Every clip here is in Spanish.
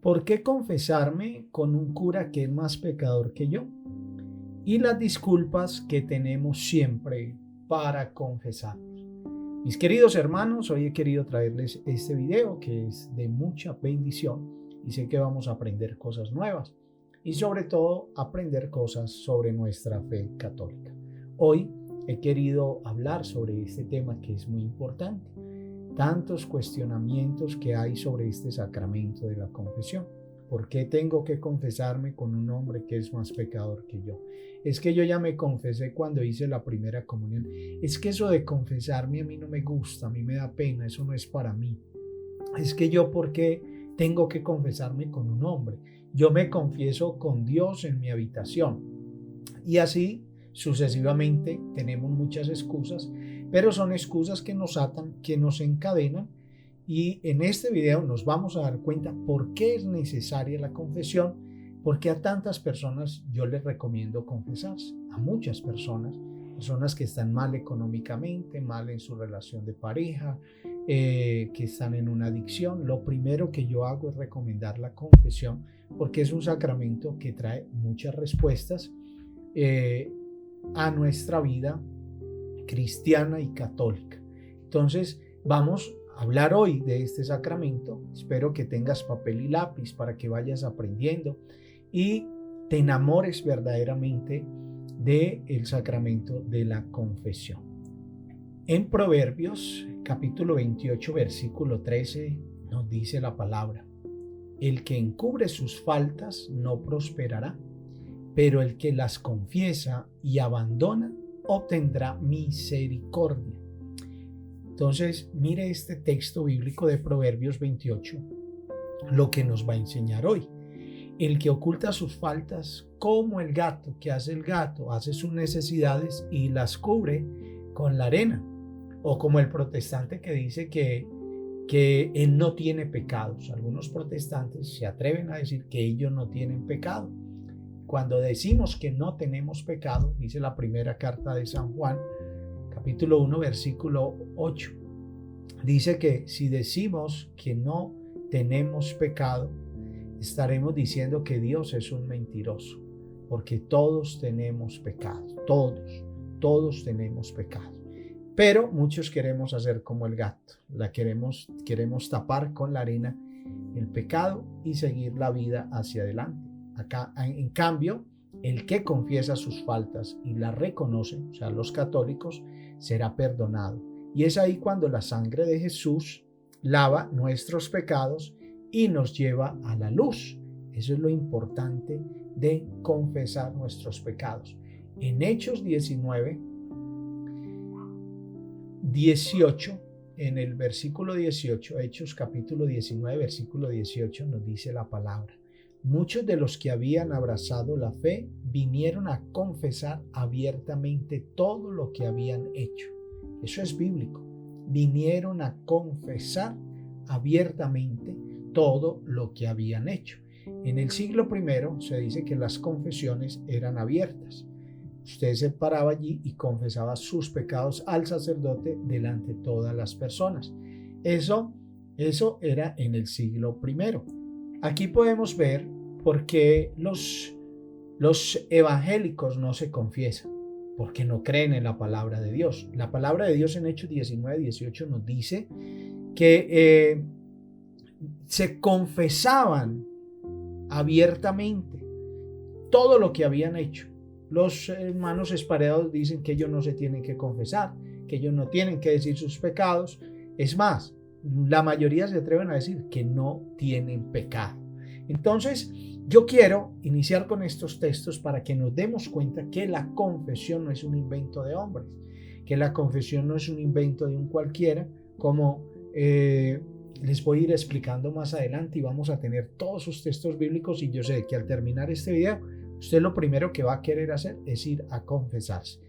¿Por qué confesarme con un cura que es más pecador que yo? Y las disculpas que tenemos siempre para confesarnos. Mis queridos hermanos, hoy he querido traerles este video que es de mucha bendición y sé que vamos a aprender cosas nuevas y sobre todo aprender cosas sobre nuestra fe católica. Hoy he querido hablar sobre este tema que es muy importante. Tantos cuestionamientos que hay sobre este sacramento de la confesión. ¿Por qué tengo que confesarme con un hombre que es más pecador que yo? Es que yo ya me confesé cuando hice la primera comunión. Es que eso de confesarme a mí no me gusta, a mí me da pena, eso no es para mí. Es que yo, ¿por qué tengo que confesarme con un hombre? Yo me confieso con Dios en mi habitación. Y así sucesivamente tenemos muchas excusas, pero son excusas que nos atan, que nos encadenan. Y en este video nos vamos a dar cuenta por qué es necesaria la confesión, porque a tantas personas yo les recomiendo confesarse, a muchas personas que están mal económicamente, mal en su relación de pareja, que están en una adicción. Lo primero que yo hago es recomendar la confesión, porque es un sacramento que trae muchas respuestas a nuestra vida cristiana y católica. Entonces vamos a hablar hoy de este sacramento. Espero que tengas papel y lápiz para que vayas aprendiendo y te enamores verdaderamente del sacramento de la confesión. En Proverbios capítulo 28 versículo 13 nos dice la palabra: el que encubre sus faltas no prosperará, pero el que las confiesa y abandona obtendrá misericordia. Entonces, mire este texto bíblico de Proverbios 28, lo que nos va a enseñar hoy. El que oculta sus faltas, como el gato, ¿qué hace el gato? Hace sus necesidades y las cubre con la arena. O como el protestante que dice que él no tiene pecados. Algunos protestantes se atreven a decir que ellos no tienen pecado. Cuando decimos que no tenemos pecado, dice la primera carta de San Juan, capítulo 1, versículo 8. Dice que si decimos que no tenemos pecado, estaremos diciendo que Dios es un mentiroso, porque todos tenemos pecado, todos tenemos pecado. Pero muchos queremos hacer como el gato, queremos tapar con la arena el pecado y seguir la vida hacia adelante. Acá, en cambio, el que confiesa sus faltas y las reconoce, o sea, los católicos, será perdonado. Y es ahí cuando la sangre de Jesús lava nuestros pecados y nos lleva a la luz. Eso es lo importante de confesar nuestros pecados. En Hechos 19, 18, en el versículo 18, Hechos capítulo 19, versículo 18, nos dice la palabra: muchos de los que habían abrazado la fe vinieron a confesar abiertamente todo lo que habían hecho. Eso es bíblico. Vinieron a confesar abiertamente todo lo que habían hecho. En el siglo I se dice que las confesiones eran abiertas. Usted se paraba allí y confesaba sus pecados al sacerdote delante de todas las personas. Eso era en el siglo I. Aquí podemos ver por qué los evangélicos no se confiesan, porque no creen en la palabra de Dios. La palabra de Dios en Hechos 19, 18 nos dice que se confesaban abiertamente todo lo que habían hecho. Los hermanos espareados dicen que ellos no se tienen que confesar, que ellos no tienen que decir sus pecados. Es más, la mayoría se atreven a decir que no tienen pecado. Entonces, yo quiero iniciar con estos textos para que nos demos cuenta que la confesión no es un invento de hombres, que la confesión no es un invento de un cualquiera, como les voy a ir explicando más adelante, y vamos a tener todos sus textos bíblicos. Y yo sé que al terminar este video, usted lo primero que va a querer hacer es ir a confesarse.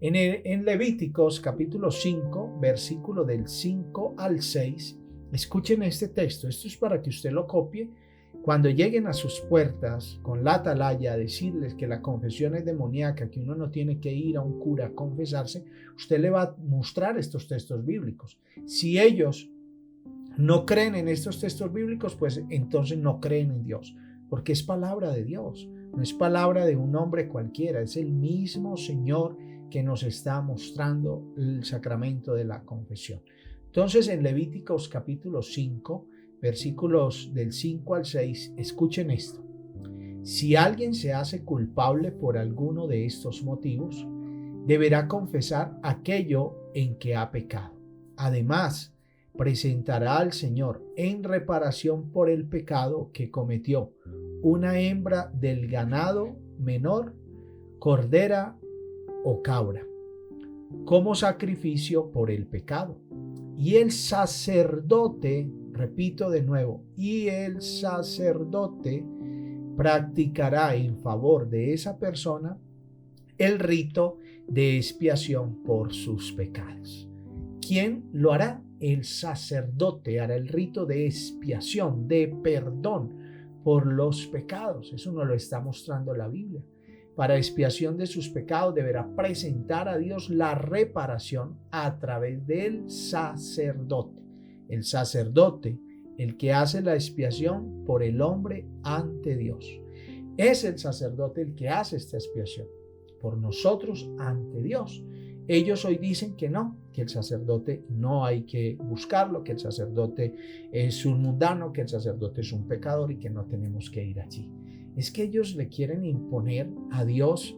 En Levíticos capítulo 5, versículo del 5 al 6, escuchen este texto. Esto es para que usted lo copie. Cuando lleguen a sus puertas con la atalaya a decirles que la confesión es demoníaca, que uno no tiene que ir a un cura a confesarse, usted le va a mostrar estos textos bíblicos. Si ellos no creen en estos textos bíblicos, pues entonces no creen en Dios, porque es palabra de Dios, no es palabra de un hombre cualquiera, es el mismo Señor que nos está mostrando el sacramento de la confesión. Entonces en Levíticos capítulo 5, versículos del 5 al 6, escuchen esto. Si alguien se hace culpable por alguno de estos motivos, deberá confesar aquello en que ha pecado. Además, presentará al Señor en reparación por el pecado que cometió una hembra del ganado menor, cordera o cabra, como sacrificio por el pecado. Y el sacerdote, repito de nuevo, y el sacerdote practicará en favor de esa persona el rito de expiación por sus pecados. ¿Quién lo hará? El sacerdote hará el rito de expiación, de perdón por los pecados. Eso nos lo está mostrando la Biblia. Para expiación de sus pecados deberá presentar a Dios la reparación a través del sacerdote. El sacerdote, el que hace la expiación por el hombre ante Dios. Es el sacerdote el que hace esta expiación por nosotros ante Dios. Ellos hoy dicen que no, que el sacerdote no hay que buscarlo, que el sacerdote es un mundano, que el sacerdote es un pecador y que no tenemos que ir allí. Es que ellos le quieren imponer a Dios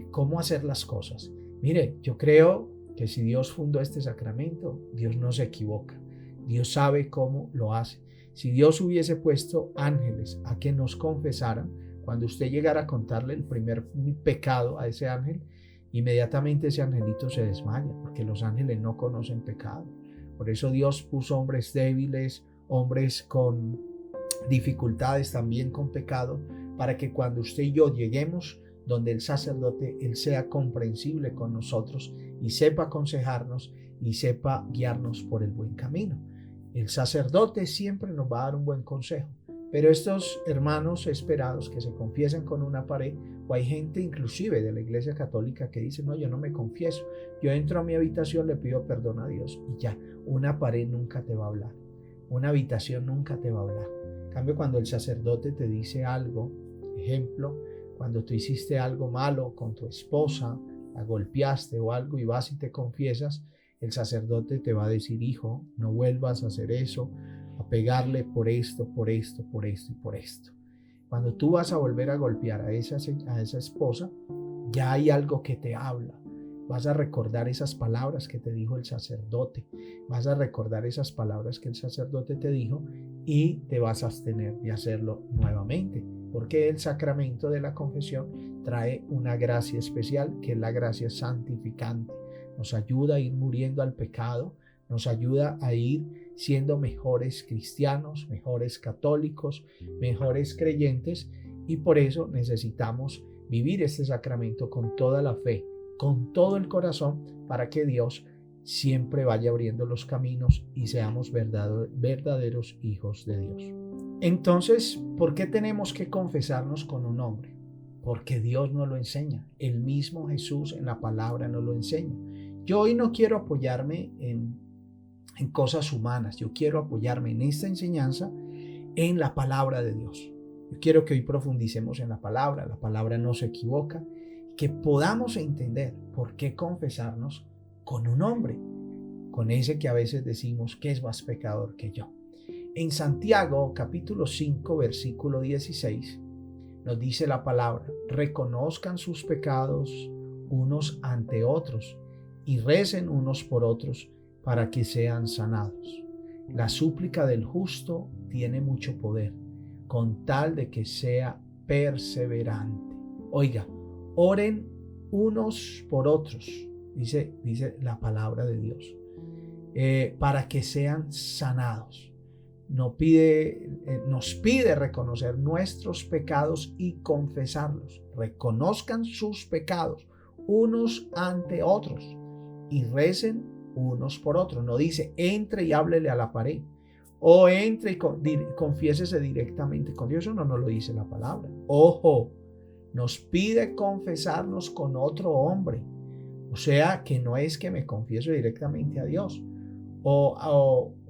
cómo hacer las cosas. Mire, yo creo que si Dios fundó este sacramento, Dios no se equivoca. Dios sabe cómo lo hace. Si Dios hubiese puesto ángeles a que nos confesaran, cuando usted llegara a contarle el primer pecado a ese ángel, inmediatamente ese angelito se desmaya, porque los ángeles no conocen pecado. Por eso Dios puso hombres débiles, hombres con dificultades, también con pecado, para que cuando usted y yo lleguemos donde el sacerdote, él sea comprensible con nosotros y sepa aconsejarnos y sepa guiarnos por el buen camino. El sacerdote siempre nos va a dar un buen consejo, pero estos hermanos esperados que se confiesan con una pared, o hay gente inclusive de la Iglesia Católica que dice, no, yo no me confieso, yo entro a mi habitación, le pido perdón a Dios y ya. Una pared nunca te va a hablar, una habitación nunca te va a hablar. En cambio, cuando el sacerdote te dice algo, ejemplo, cuando tú hiciste algo malo con tu esposa, la golpeaste o algo y vas y te confiesas, el sacerdote te va a decir, hijo, no vuelvas a hacer eso, a pegarle por esto, por esto, por esto y por esto. Cuando tú vas a volver a golpear a esa esposa, ya hay algo que te habla. Vas a recordar esas palabras que te dijo el sacerdote. Vas a recordar esas palabras que el sacerdote te dijo y te vas a abstener de hacerlo nuevamente. Porque el sacramento de la confesión trae una gracia especial, que es la gracia santificante. Nos ayuda a ir muriendo al pecado, nos ayuda a ir siendo mejores cristianos, mejores católicos, mejores creyentes, y por eso necesitamos vivir este sacramento con toda la fe, con todo el corazón, para que Dios siempre vaya abriendo los caminos y seamos verdaderos hijos de Dios. Entonces, ¿por qué tenemos que confesarnos con un hombre? Porque Dios nos lo enseña. El mismo Jesús en la palabra nos lo enseña. Yo hoy no quiero apoyarme en cosas humanas. Yo quiero apoyarme en esta enseñanza en la palabra de Dios. Yo quiero que hoy profundicemos en la palabra no se equivoca, que podamos entender por qué confesarnos con un hombre, con ese que a veces decimos que es más pecador que yo. En Santiago capítulo 5 versículo 16 nos dice la palabra, reconozcan sus pecados unos ante otros y recen unos por otros para que sean sanados. La súplica del justo tiene mucho poder, con tal de que sea perseverante. Oiga, oren unos por otros, dice la palabra de Dios, para que sean sanados. Nos pide reconocer nuestros pecados y confesarlos. Reconozcan sus pecados unos ante otros y recen unos por otros. No dice entre y háblele a la pared o entre y confiésese directamente con Dios. Eso no nos lo dice la palabra. Ojo, nos pide confesarnos con otro hombre. O sea que no es que me confieso directamente a Dios. o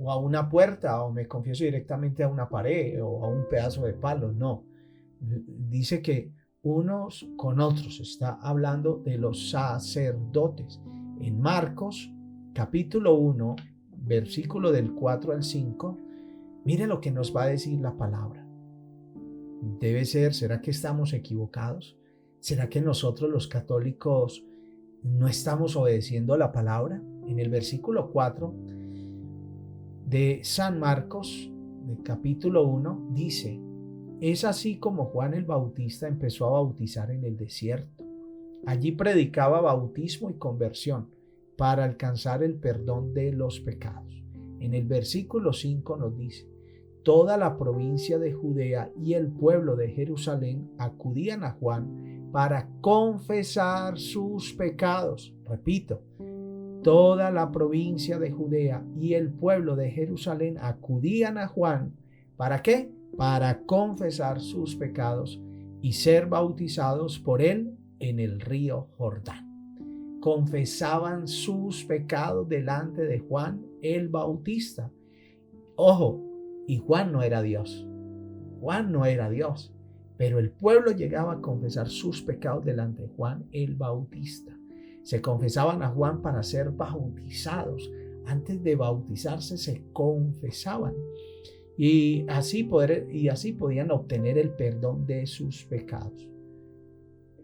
a una puerta, o me confieso directamente a una pared o a un pedazo de palo. No, dice que unos con otros, está hablando de los sacerdotes. En Marcos capítulo 1, versículo del 4 al 5, mire lo que nos va a decir la palabra. Debe ser, ¿será que estamos equivocados? ¿Será que nosotros los católicos no estamos obedeciendo la palabra? En el versículo 4 de San Marcos, de capítulo 1, dice: es así como Juan el Bautista empezó a bautizar en el desierto. Allí predicaba bautismo y conversión para alcanzar el perdón de los pecados. En el versículo 5 nos dice: toda la provincia de Judea y el pueblo de Jerusalén acudían a Juan para confesar sus pecados. Repito, toda la provincia de Judea y el pueblo de Jerusalén acudían a Juan. ¿Para qué? Para confesar sus pecados y ser bautizados por él en el río Jordán. Confesaban sus pecados delante de Juan el Bautista. Ojo, y Juan no era Dios. Juan no era Dios, pero el pueblo llegaba a confesar sus pecados delante de Juan el Bautista. Se confesaban a Juan para ser bautizados. Antes de bautizarse se confesaban. Y así podían obtener el perdón de sus pecados.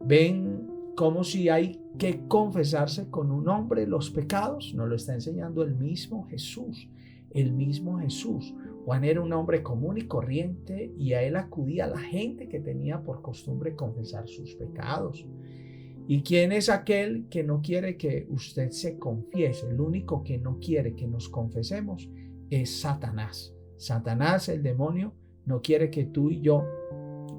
¿Ven cómo si hay que confesarse con un hombre los pecados? Nos lo está enseñando el mismo Jesús. El mismo Jesús. Juan era un hombre común y corriente y a él acudía la gente que tenía por costumbre confesar sus pecados. ¿Y quién es aquel que no quiere que usted se confiese? El único que no quiere que nos confesemos es Satanás. Satanás, el demonio, no quiere que tú y yo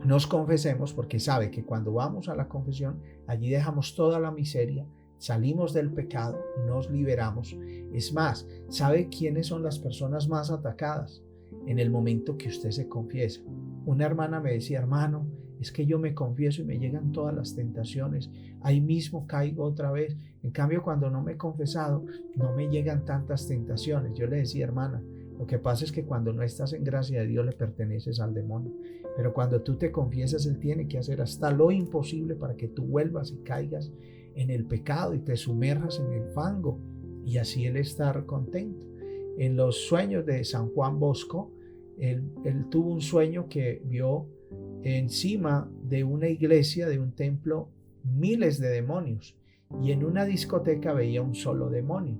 nos confesemos porque sabe que cuando vamos a la confesión, allí dejamos toda la miseria, salimos del pecado, nos liberamos. Es más, ¿sabe quiénes son las personas más atacadas? En el momento que usted se confiesa. Una hermana me decía: hermano, es que yo me confieso y me llegan todas las tentaciones, ahí mismo caigo otra vez. En cambio, cuando no me he confesado, no me llegan tantas tentaciones. Yo le decía: hermana, lo que pasa es que cuando no estás en gracia de Dios le perteneces al demonio. Pero cuando tú te confiesas, Él tiene que hacer hasta lo imposible para que tú vuelvas y caigas en el pecado y te sumerjas en el fango, y así Él estar contento. En los sueños de San Juan Bosco, él tuvo un sueño que vio encima de una iglesia, de un templo, miles de demonios, y en una discoteca veía un solo demonio.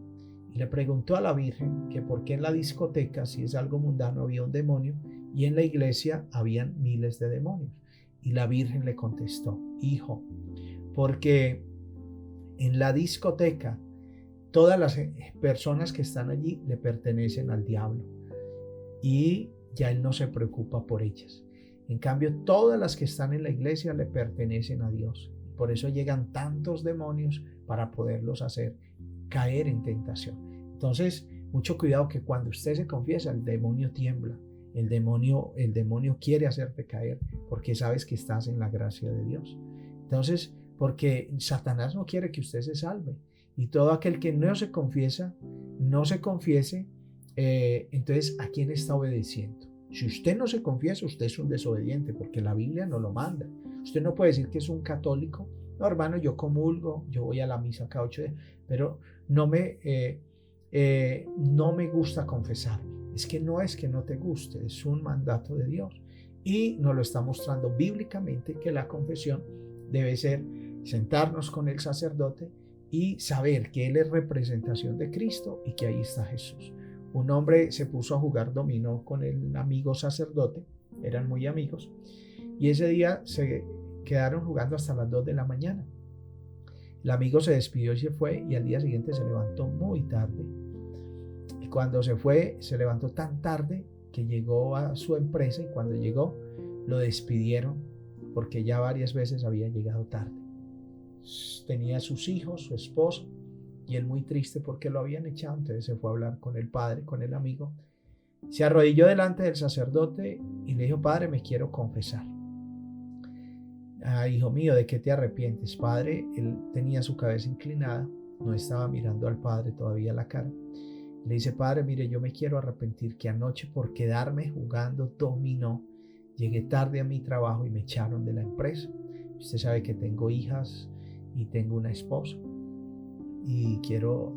Y le preguntó a la Virgen que por qué en la discoteca, si es algo mundano, había un demonio y en la iglesia habían miles de demonios. Y la Virgen le contestó: hijo, porque en la discoteca todas las personas que están allí le pertenecen al diablo y ya él no se preocupa por ellas. En cambio, todas las que están en la iglesia le pertenecen a Dios. Por eso llegan tantos demonios para poderlos hacer caer en tentación. Entonces, mucho cuidado, que cuando usted se confiesa, el demonio tiembla. El demonio quiere hacerte caer porque sabes que estás en la gracia de Dios. Entonces, porque Satanás no quiere que usted se salve. Y todo aquel que no se confiese, entonces, ¿a quién está obedeciendo? Si usted no se confiesa, usted es un desobediente, porque la Biblia no lo manda. Usted no puede decir que es un católico. No, hermano, yo comulgo, yo voy a la misa cada 8 días, pero no me gusta confesarme. Es que no te guste, es un mandato de Dios. Y nos lo está mostrando bíblicamente, que la confesión debe ser sentarnos con el sacerdote y saber que Él es representación de Cristo y que ahí está Jesús. Un hombre se puso a jugar dominó con el amigo sacerdote, eran muy amigos, y ese día se quedaron jugando hasta las 2 de la mañana. El amigo se despidió y se fue, y al día siguiente se levantó muy tarde. Y cuando se fue, se levantó tan tarde que llegó a su empresa, y cuando llegó, lo despidieron porque ya varias veces había llegado tarde. Tenía sus hijos, su esposa, y él muy triste porque lo habían echado. Entonces se fue a hablar con el padre, con el amigo. Se arrodilló delante del sacerdote y le dijo: padre, me quiero confesar. Hijo mío, ¿de qué te arrepientes? Padre, él tenía su cabeza inclinada, no estaba mirando al padre todavía la cara. Le dice, padre, mire, yo me quiero arrepentir que anoche por quedarme jugando dominó, llegué tarde a mi trabajo y me echaron de la empresa. Usted sabe que tengo hijas y tengo una esposa y quiero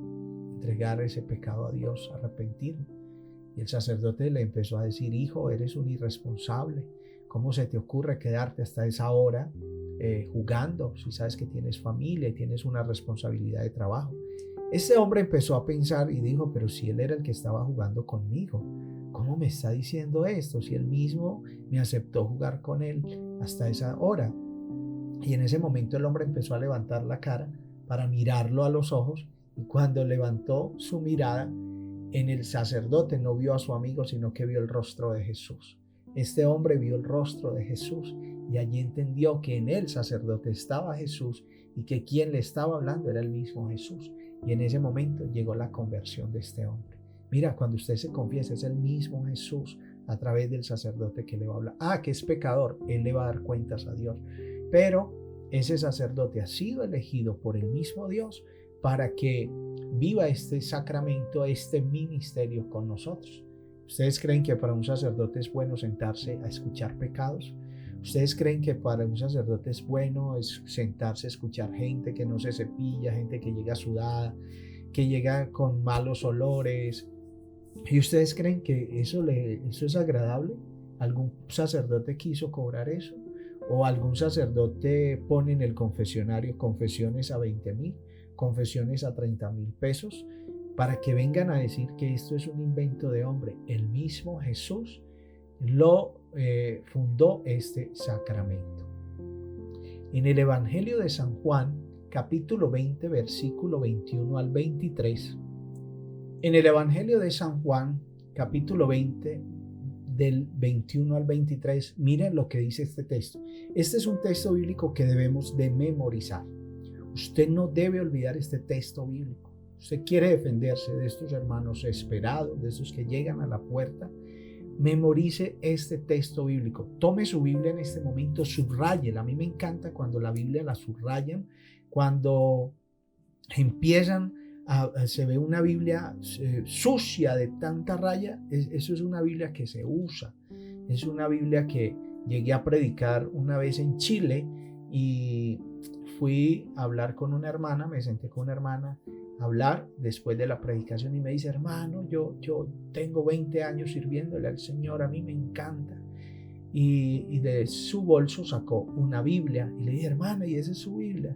entregar ese pecado a Dios, arrepentirme. Y el sacerdote le empezó a decir, hijo, eres un irresponsable. ¿Cómo se te ocurre quedarte hasta esa hora jugando si sabes que tienes familia y tienes una responsabilidad de trabajo? Este hombre empezó a pensar y dijo, pero si él era el que estaba jugando conmigo, ¿cómo me está diciendo esto? Si él mismo me aceptó jugar con él hasta esa hora. Y en ese momento el hombre empezó a levantar la cara para mirarlo a los ojos, y cuando levantó su mirada en el sacerdote no vio a su amigo, sino que vio el rostro de Jesús. Este hombre vio el rostro de Jesús y allí entendió que en el sacerdote estaba Jesús y que quien le estaba hablando era el mismo Jesús. Y en ese momento llegó la conversión de este hombre. Mira, cuando usted se confiesa, es el mismo Jesús a través del sacerdote que le va a hablar. Que es pecador, él le va a dar cuentas a Dios. Pero ese sacerdote ha sido elegido por el mismo Dios para que viva este sacramento, este ministerio con nosotros. ¿Ustedes creen que para un sacerdote es bueno sentarse a escuchar pecados? ¿Ustedes creen que para un sacerdote es bueno sentarse a escuchar gente que no se cepilla, gente que llega sudada, que llega con malos olores? ¿Y ustedes creen que eso es agradable? ¿Algún sacerdote quiso cobrar eso? ¿O algún sacerdote pone en el confesionario confesiones a 20,000, confesiones a 30,000 pesos para que vengan a decir que esto es un invento de hombre? El mismo Jesús lo fundó este sacramento. En el Evangelio de San Juan, capítulo 20, versículo 21 al 23. En el Evangelio de San Juan, capítulo 20, del 21 al 23, miren lo que dice este texto. Este es un texto bíblico que debemos de memorizar. Usted no debe olvidar este texto bíblico. Usted quiere defenderse de estos hermanos esperados, de esos que llegan a la puerta. Memorice este texto bíblico. Tome su Biblia en este momento, subráyela. A mí me encanta cuando la Biblia la subrayan, cuando empiezan se ve una Biblia sucia de tanta raya. Eso es una Biblia que se usa. Es una Biblia que llegué a predicar una vez en Chile y fui a hablar con una hermana, me senté con una hermana a hablar después de la predicación y me dice, hermano, yo tengo 20 años sirviéndole al Señor, a mí me encanta. Y de su bolso sacó una Biblia y le dije, hermana, ¿y esa es su Biblia?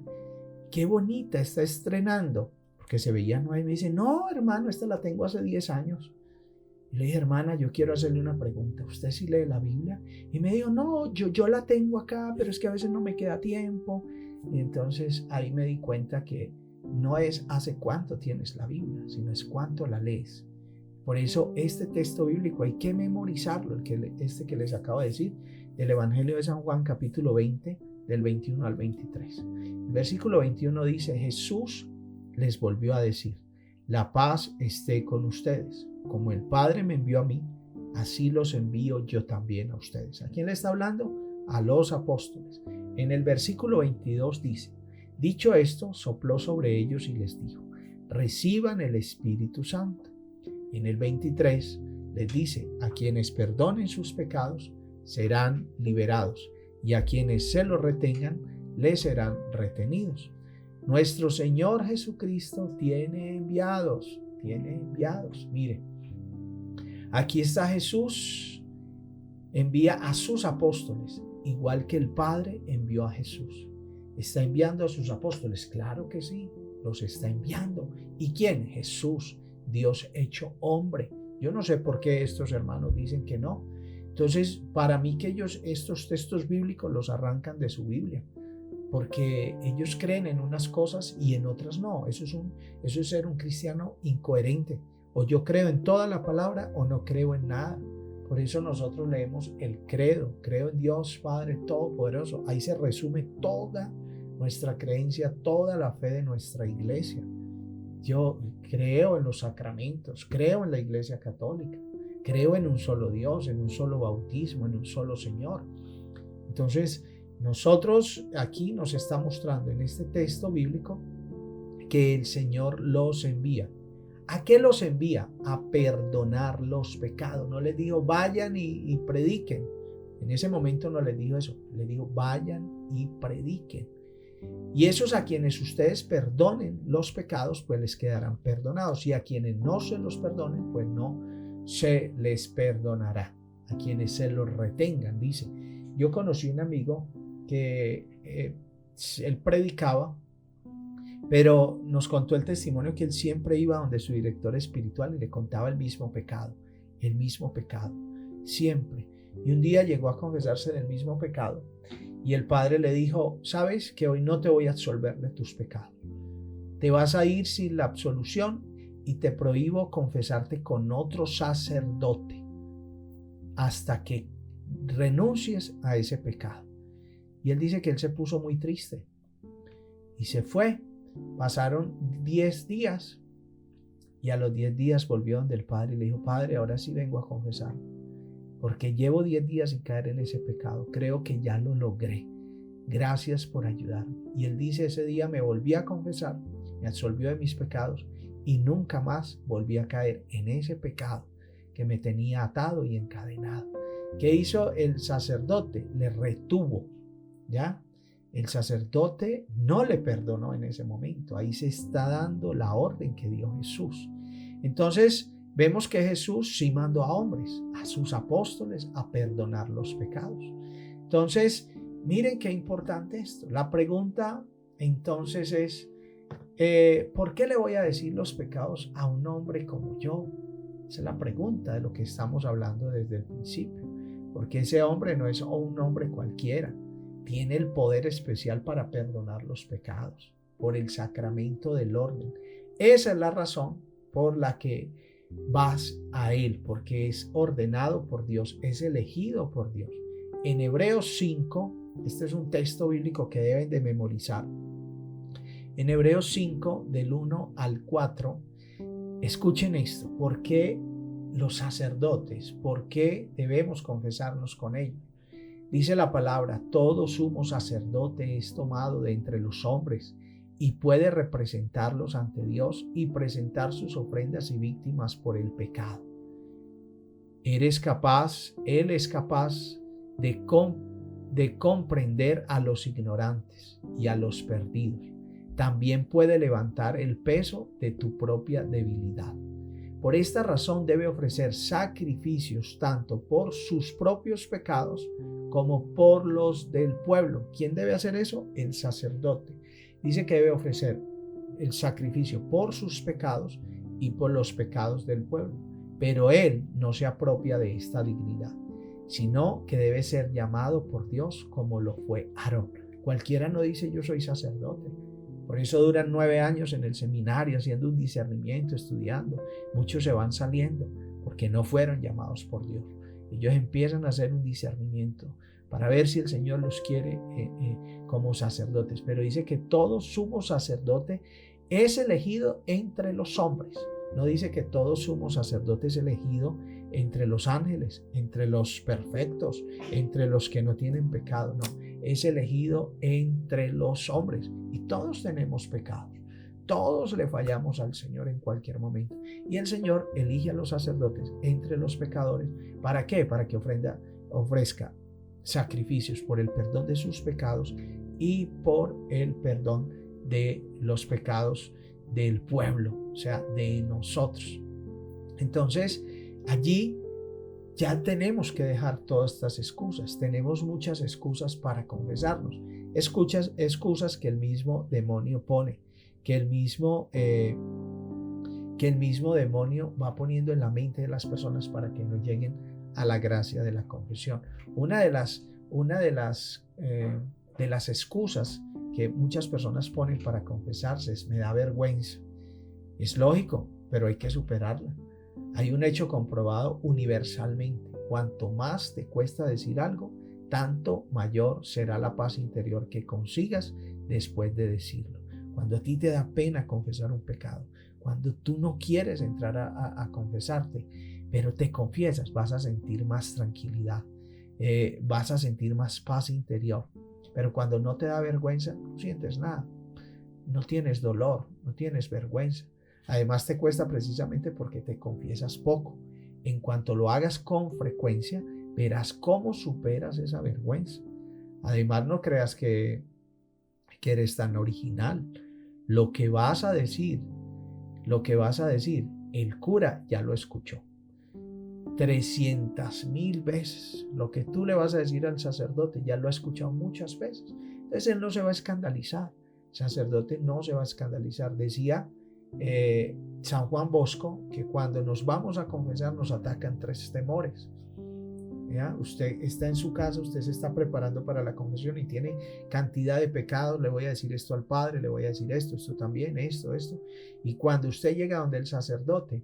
Qué bonita, está estrenando. Porque se veía nueva y me dice, no, hermano, esta la tengo hace 10 años. Y le dije, hermana, yo quiero hacerle una pregunta. ¿Usted sí lee la Biblia? Y me dijo, no, yo la tengo acá, pero es que a veces no me queda tiempo. Y entonces ahí me di cuenta que no es hace cuánto tienes la Biblia, sino es cuánto la lees. Por eso este texto bíblico hay que memorizarlo, que les acabo de decir, del Evangelio de San Juan, capítulo 20, del 21 al 23. El versículo 21 dice, Jesús les volvió a decir, la paz esté con ustedes. Como el Padre me envió a mí, así los envío yo también a ustedes. ¿A quién le está hablando? A los apóstoles. En el versículo 22 dice, dicho esto, sopló sobre ellos y les dijo, reciban el Espíritu Santo. En el 23 les dice, a quienes perdonen sus pecados serán liberados, y a quienes se los retengan les serán retenidos. Nuestro Señor Jesucristo tiene enviados. Mire, aquí está Jesús, envía a sus apóstoles, igual que el Padre envió a Jesús. ¿Está enviando a sus apóstoles? Claro que sí, los está enviando. ¿Y quién? Jesús, Dios hecho hombre. Yo no sé por qué estos hermanos dicen que no. Entonces, para mí que ellos estos textos bíblicos los arrancan de su Biblia, porque ellos creen en unas cosas y en otras no. Eso es ser un cristiano incoherente. O yo creo en toda la palabra o no creo en nada. Por eso nosotros leemos el credo. Creo en Dios Padre Todopoderoso. Ahí se resume toda nuestra creencia, toda la fe de nuestra iglesia. Yo creo en los sacramentos, creo en la Iglesia Católica, creo en un solo Dios, en un solo bautismo, en un solo Señor. Entonces, nosotros aquí nos está mostrando en este texto bíblico que el Señor los envía. ¿A qué los envía? A perdonar los pecados. No les dijo vayan y prediquen. En ese momento no les dijo eso. Les dijo vayan y prediquen. Y esos a quienes ustedes perdonen los pecados, pues les quedarán perdonados. Y a quienes no se los perdonen, pues no se les perdonará. A quienes se los retengan, dice. Yo conocí un amigo que él predicaba, pero nos contó el testimonio que él siempre iba donde su director espiritual y le contaba el mismo pecado, siempre. Y un día llegó a confesarse del mismo pecado y el padre le dijo, sabes que hoy no te voy a absolver de tus pecados. Te vas a ir sin la absolución y te prohíbo confesarte con otro sacerdote hasta que renuncies a ese pecado. Y él dice que él se puso muy triste y se fue. Pasaron 10 días y a los 10 días volvió donde el padre y le dijo, padre, ahora sí vengo a confesar, porque llevo 10 días sin caer en ese pecado. Creo que ya lo logré. Gracias por ayudarme. Y él dice, ese día me volví a confesar, me absolvió de mis pecados y nunca más volví a caer en ese pecado que me tenía atado y encadenado. ¿Qué hizo el sacerdote? Le retuvo, ¿ya? El sacerdote no le perdonó en ese momento. Ahí se está dando la orden que dio Jesús. Entonces, vemos que Jesús sí mandó a hombres, a sus apóstoles, a perdonar los pecados. Entonces, miren qué importante esto. La pregunta entonces es, ¿por qué le voy a decir los pecados a un hombre como yo? Esa es la pregunta de lo que estamos hablando desde el principio. Porque ese hombre no es un hombre cualquiera. Tiene el poder especial para perdonar los pecados por el sacramento del orden. Esa es la razón por la que vas a él, porque es ordenado por Dios, es elegido por Dios. En Hebreos 5, este es un texto bíblico que deben de memorizar. En Hebreos 5, del 1 al 4, escuchen esto. ¿Por qué los sacerdotes? ¿Por qué debemos confesarnos con ellos? Dice la palabra, todo sumo sacerdote es tomado de entre los hombres y puede representarlos ante Dios y presentar sus ofrendas y víctimas por el pecado. Él es capaz de comprender a los ignorantes y a los perdidos. También puede levantar el peso de tu propia debilidad. Por esta razón debe ofrecer sacrificios tanto por sus propios pecados como por los del pueblo. ¿Quién debe hacer eso? El sacerdote. Dice que debe ofrecer el sacrificio por sus pecados y por los pecados del pueblo. Pero él no se apropia de esta dignidad, sino que debe ser llamado por Dios como lo fue Aarón. Cualquiera no dice yo soy sacerdote. Por eso duran 9 años en el seminario haciendo un discernimiento, estudiando. Muchos se van saliendo porque no fueron llamados por Dios. Ellos empiezan a hacer un discernimiento para ver si el Señor los quiere como sacerdotes. Pero dice que todo sumo sacerdote es elegido entre los hombres. No dice que todo sumo sacerdote es elegido entre los ángeles, entre los perfectos, entre los que no tienen pecado. No, es elegido entre los hombres. Y todos tenemos pecados. Todos le fallamos al Señor en cualquier momento. Y el Señor elige a los sacerdotes entre los pecadores. ¿Para qué? Para que ofrezca sacrificios por el perdón de sus pecados y por el perdón de los pecados del pueblo, o sea, de nosotros. Entonces, allí ya tenemos que dejar todas estas excusas. Tenemos muchas excusas para confesarnos. Excusas que el mismo demonio pone, que el mismo demonio va poniendo en la mente de las personas para que no lleguen a la gracia de la confesión. Una de las excusas que muchas personas ponen para confesarse es me da vergüenza. Es lógico, pero hay que superarla. Hay un hecho comprobado universalmente. Cuanto más te cuesta decir algo, tanto mayor será la paz interior que consigas después de decirlo. Cuando a ti te da pena confesar un pecado, cuando tú no quieres entrar a confesarte, pero te confiesas, vas a sentir más tranquilidad, vas a sentir más paz interior. Pero cuando no te da vergüenza, no sientes nada, no tienes dolor, no tienes vergüenza. Además te cuesta precisamente porque te confiesas poco. En cuanto lo hagas con frecuencia, verás cómo superas esa vergüenza. Además, no creas que eres tan original. Lo que vas a decir, lo que vas a decir, el cura ya lo escuchó 300,000 veces. Lo que tú le vas a decir al sacerdote ya lo ha escuchado muchas veces. Entonces él no se va a escandalizar. El sacerdote no se va a escandalizar. Decía San Juan Bosco que cuando nos vamos a confesar nos atacan 3 temores. ¿Ya? Usted está en su casa, usted se está preparando para la confesión y tiene cantidad de pecados. Le voy a decir esto al Padre, le voy a decir esto también, esto. Y cuando usted llega donde el sacerdote,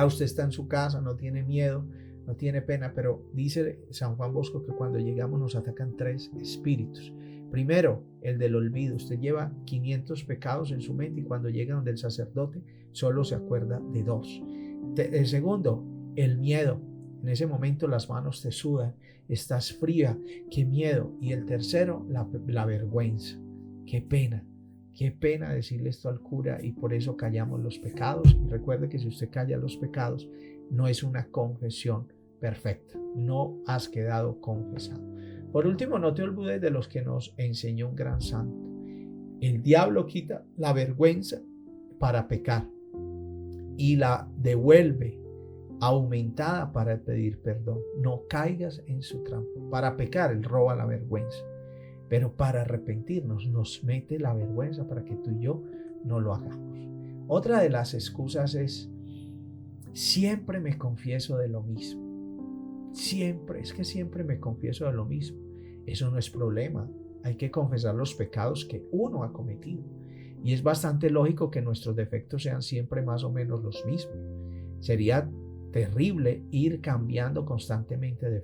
usted está en su casa, no tiene miedo, no tiene pena, pero dice San Juan Bosco que cuando llegamos nos atacan 3 espíritus. Primero, el del olvido. Usted lleva 500 pecados en su mente y cuando llega donde el sacerdote solo se acuerda de 2. El segundo, el miedo. En ese momento las manos te sudan, estás fría, qué miedo. Y el tercero, la vergüenza. Qué pena decirle esto al cura y por eso callamos los pecados. Y recuerde que si usted calla los pecados, no es una confesión perfecta, no has quedado confesado. Por último, no te olvides de los que nos enseñó un gran santo. El diablo quita la vergüenza para pecar y la devuelve aumentada para pedir perdón. No caigas en su trampa. Para pecar, él roba la vergüenza, pero para arrepentirnos nos mete la vergüenza para que tú y yo no lo hagamos. Otra de las excusas es: siempre me confieso de lo mismo. Es que siempre me confieso de lo mismo. Eso no es problema. Hay que confesar los pecados que uno ha cometido. Y es bastante lógico que nuestros defectos sean siempre más o menos los mismos. Sería terrible ir cambiando constantemente de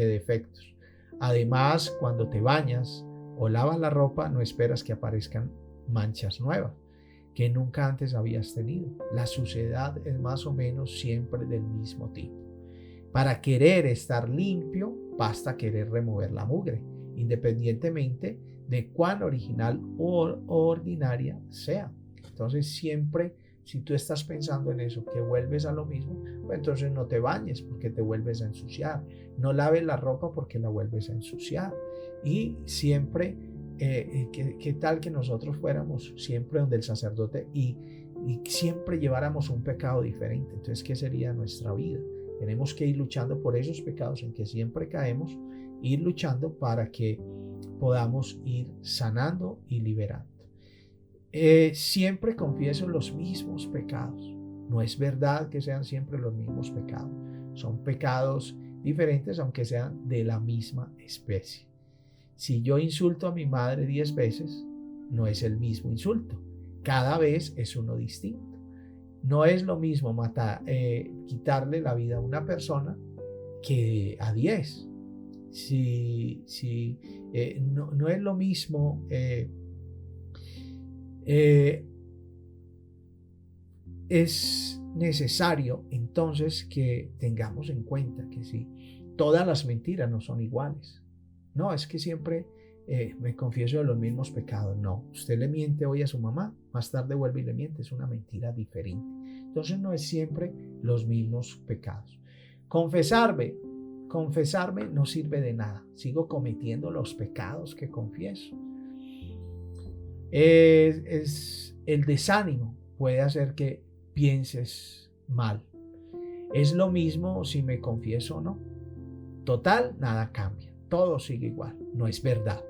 defectos. Además, cuando te bañas o lavas la ropa, no esperas que aparezcan manchas nuevas que nunca antes habías tenido. La suciedad es más o menos siempre del mismo tipo. Para querer estar limpio, basta querer remover la mugre, independientemente de cuán original o ordinaria sea. Entonces siempre, si tú estás pensando en eso, que vuelves a lo mismo, pues entonces no te bañes porque te vuelves a ensuciar. No laves la ropa porque la vuelves a ensuciar. Y siempre, ¿qué tal que nosotros fuéramos siempre donde el sacerdote y siempre lleváramos un pecado diferente? Entonces, ¿qué sería nuestra vida? Tenemos que ir luchando por esos pecados en que siempre caemos, ir luchando para que podamos ir sanando y liberando. Siempre confieso los mismos pecados. No es verdad que sean siempre los mismos pecados. Son pecados diferentes aunque sean de la misma especie. Si yo insulto a mi madre 10 veces, no es el mismo insulto. Cada vez es uno distinto. No es lo mismo quitarle la vida a una persona que a 10. No es lo mismo. Es necesario entonces que tengamos en cuenta que sí, todas las mentiras no son iguales. No, es que siempre me confieso de los mismos pecados. No, usted le miente hoy a su mamá, más tarde vuelve y le miente, es una mentira diferente. Entonces no es siempre los mismos pecados. Confesarme no sirve de nada. Sigo cometiendo los pecados que confieso. El desánimo puede hacer que pienses mal. Es lo mismo si me confieso o no. Total, nada cambia. Todo sigue igual. No es verdad.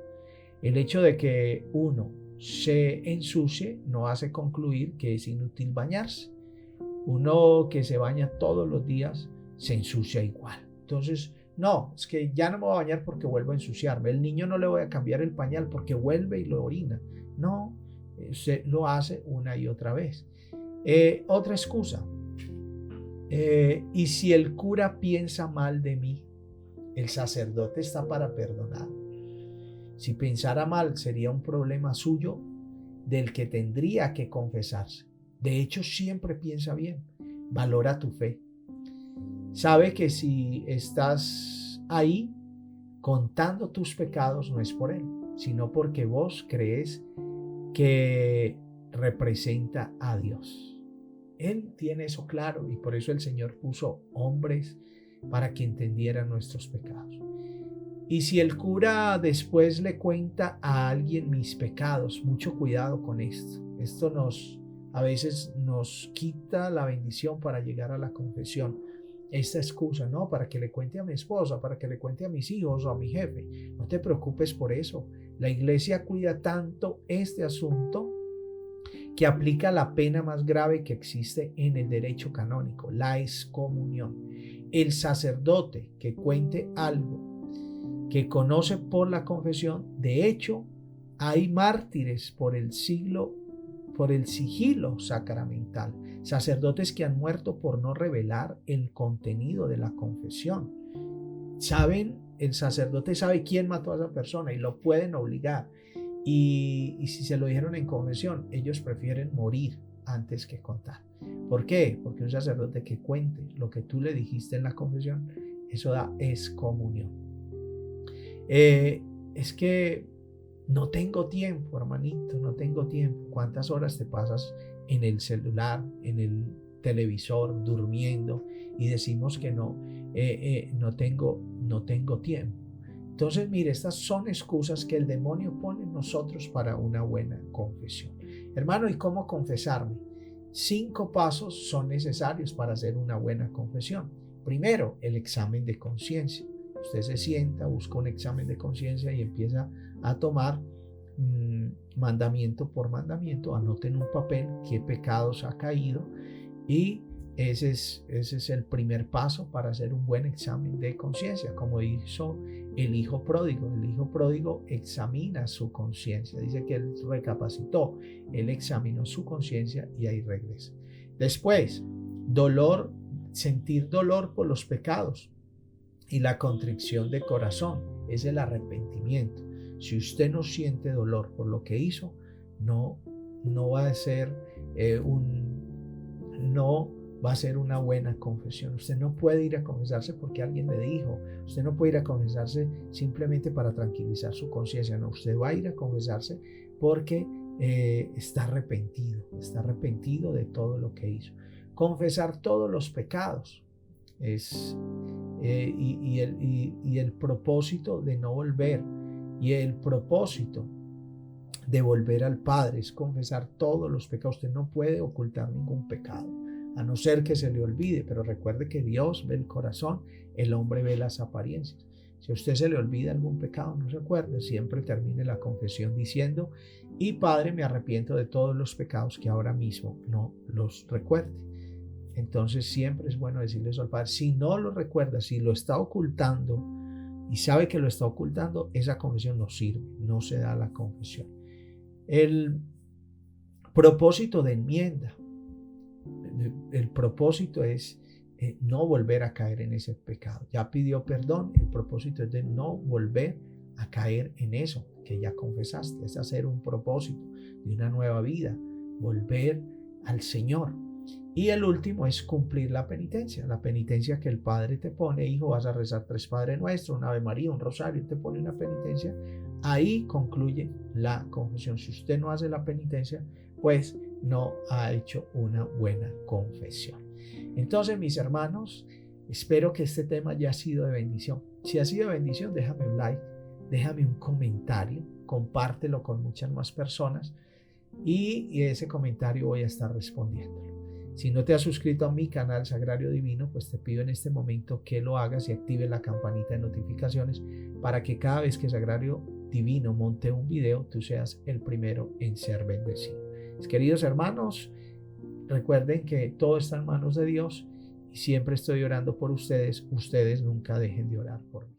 El hecho de que uno se ensucie no hace concluir que es inútil bañarse. Uno que se baña todos los días se ensucia igual. Entonces, no, es que ya no me voy a bañar porque vuelvo a ensuciarme. El niño no le voy a cambiar el pañal porque vuelve y lo orina. No, se lo hace una y otra vez. Otra excusa. Y si el cura piensa mal de mí, el sacerdote está para perdonar. Si pensara mal, sería un problema suyo del que tendría que confesarse. De hecho, siempre piensa bien. Valora tu fe. Sabe que si estás ahí contando tus pecados, no es por él, sino porque vos crees que representa a Dios. Él tiene eso claro y por eso el Señor puso hombres para que entendieran nuestros pecados. Y si el cura después le cuenta a alguien mis pecados, mucho cuidado con esto. Esto a veces nos quita la bendición para llegar a la confesión. Esta excusa, ¿no? Para que le cuente a mi esposa, para que le cuente a mis hijos o a mi jefe. No te preocupes por eso. La iglesia cuida tanto este asunto que aplica la pena más grave que existe en el derecho canónico, la excomunión. El sacerdote que cuente algo que conoce por la confesión, de hecho, hay mártires por el sigilo sacramental, sacerdotes que han muerto por no revelar el contenido de la confesión. El sacerdote sabe quién mató a esa persona y lo pueden obligar. Y si se lo dijeron en confesión, ellos prefieren morir antes que contar. ¿Por qué? Porque un sacerdote que cuente lo que tú le dijiste en la confesión, eso da excomunión. Es que no tengo tiempo, hermanito, no tengo tiempo. ¿Cuántas horas te pasas en el celular, en el televisor, durmiendo y decimos que no tengo tiempo? Entonces, mire, estas son excusas que el demonio pone en nosotros para una buena confesión. Hermano, ¿y cómo confesarme? 5 pasos son necesarios para hacer una buena confesión. Primero, el examen de conciencia. Usted se sienta, busca un examen de conciencia y empieza a tomar mandamiento por mandamiento. Anota en un papel qué pecados ha caído y ese es el primer paso para hacer un buen examen de conciencia, como hizo el hijo pródigo. El hijo pródigo examina su conciencia. Dice que él recapacitó, él examinó su conciencia y ahí regresa. Después, sentir dolor por los pecados. Y la contrición de corazón es el arrepentimiento. Si usted no siente dolor por lo que hizo, no va a ser una buena confesión. Usted no puede ir a confesarse porque alguien le dijo. Usted no puede ir a confesarse simplemente para tranquilizar su conciencia. No, usted va a ir a confesarse porque está arrepentido de todo lo que hizo. Confesar todos los pecados y el propósito de no volver y el propósito de volver al Padre es confesar todos los pecados. Usted no puede ocultar ningún pecado, a no ser que se le olvide, pero recuerde que Dios ve el corazón, el hombre ve las apariencias. Si a usted se le olvida algún pecado, no se acuerde, siempre termine la confesión diciendo: y Padre, me arrepiento de todos los pecados que ahora mismo no los recuerde. Entonces siempre es bueno decirle eso al Padre. Si no lo recuerda, si lo está ocultando y sabe que lo está ocultando, esa confesión no sirve, no se da la confesión. El propósito de enmienda, el propósito es no volver a caer en ese pecado. Ya pidió perdón, el propósito es de no volver a caer en eso que ya confesaste. Es hacer un propósito de una nueva vida, volver al Señor. Y el último es cumplir la penitencia que el Padre te pone. Hijo, vas a rezar 3 Padre Nuestro, un Ave María, un rosario, te pone una penitencia. Ahí concluye la confesión. Si usted no hace la penitencia, pues no ha hecho una buena confesión. Entonces, mis hermanos, espero que este tema haya sido de bendición. Si ha sido de bendición, déjame un like, déjame un comentario, compártelo con muchas más personas y ese comentario voy a estar respondiéndolo. Si no te has suscrito a mi canal Sagrario Divino, pues te pido en este momento que lo hagas y actives la campanita de notificaciones para que cada vez que Sagrario Divino monte un video, tú seas el primero en ser bendecido. Mis queridos hermanos, recuerden que todo está en manos de Dios y siempre estoy orando por ustedes. Ustedes nunca dejen de orar por mí.